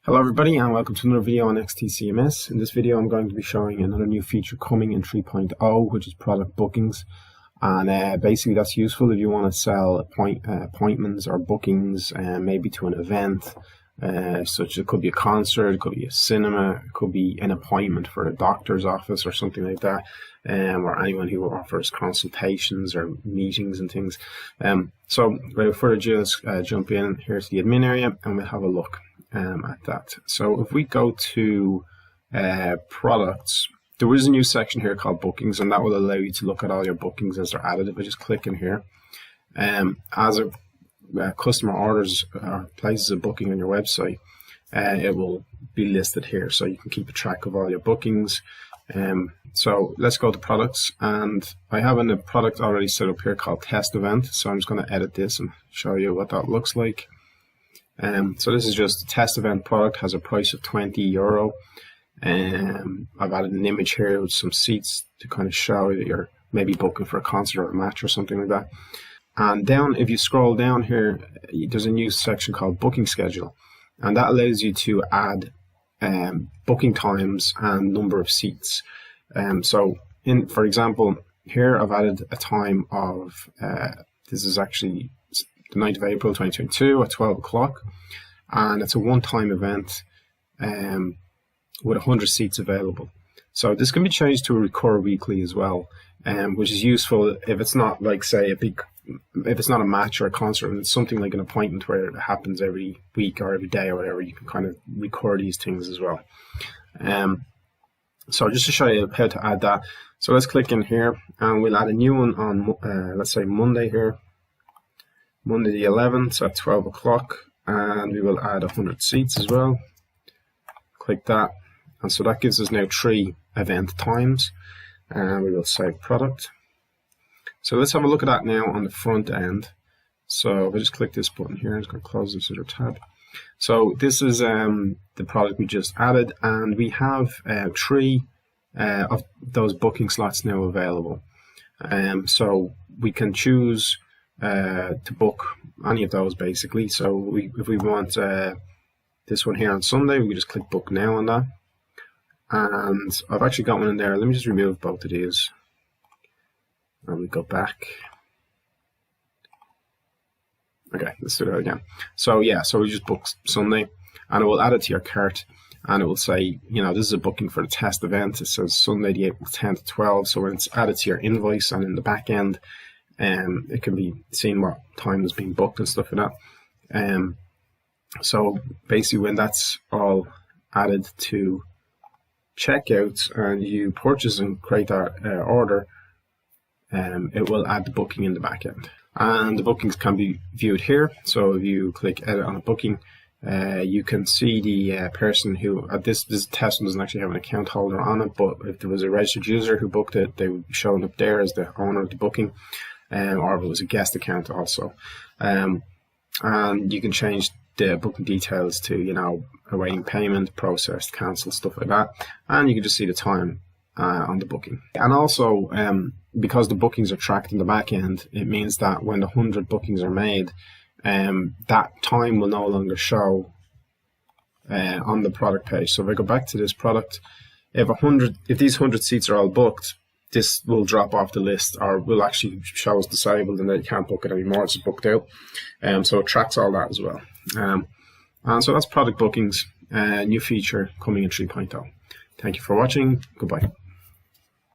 Hello everybody and welcome to another video on XTCMS. In this video I'm going to be showing another new feature coming in 3.0, which is product bookings. And basically that's useful if you want to sell appointments or bookings maybe to an event, such as it could be a concert, it could be a cinema, it could be an appointment for a doctor's office or something like that, or anyone who offers consultations or meetings and things. So without further ado, let's jump in here to the admin area and we'll have a look at that. So if we go to products, there is a new section here called bookings, and that will allow you to look at all your bookings as they're added. If I just click in here, as a customer orders or places a booking on your website, it will be listed here, so you can keep a track of all your bookings. So let's go to products, and I have a product already set up here called test event, so I'm just going to edit this and show you what that looks like. So this is just a test event product, has a price of €20. I've added an image here with some seats to kind of show that you're maybe booking for a concert or a match or something like that. And down, if you scroll down here, there's a new section called booking schedule, and that allows you to add booking times and number of seats. So for example, here I've added a time of, this is actually the 9th of April 2022 at 12 o'clock, and it's a one-time event with 100 seats available. So this can be changed to a recur weekly as well, which is useful if it's not like, say, if it's not a match or a concert and it's something like an appointment where it happens every week or every day or whatever. You can kind of record these things as well. So just to show you how to add that, so let's click in here and we'll add a new one on let's say Monday here, Monday the 11th at 12 o'clock, and we will add 100 seats as well. Click that, and so that gives us now 3 event times, and we will save product. So let's have a look at that now on the front end. So if I just click this button here, I'm just going to close this other tab. So this is the product we just added, and we have 3 of those booking slots now available. So we can choose to book any of those basically. So if we want this one here on Sunday, we can just click book now on that, and I've actually got one in there. Let me just remove both of these and we go back. Okay, let's do that again. So yeah, so we just book Sunday and it will add it to your cart, and it will say, you know, this is a booking for the test event. It says Sunday the April 10th at 12. So when it's added to your invoice and in the back end, it can be seen what time is being booked and stuff like that. So basically when that's all added to checkout and you purchase and create that order, it will add the booking in the back end. And the bookings can be viewed here. So if you click edit on a booking, you can see the person who, this test one doesn't actually have an account holder on it, but if there was a registered user who booked it, they would be shown up there as the owner of the booking. Or if it was a guest account also. And you can change the booking details to, you know, awaiting payment, processed, cancelled, stuff like that. And you can just see the time on the booking. And also, because the bookings are tracked in the back end, it means that when the 100 bookings are made, that time will no longer show on the product page. So if I go back to this product, if these 100 seats are all booked, this will drop off the list, or will actually show as disabled, and then you can't book it anymore. It's booked out. So it tracks all that as well. And so that's product bookings, new feature coming in 3.0. Thank you for watching. Goodbye.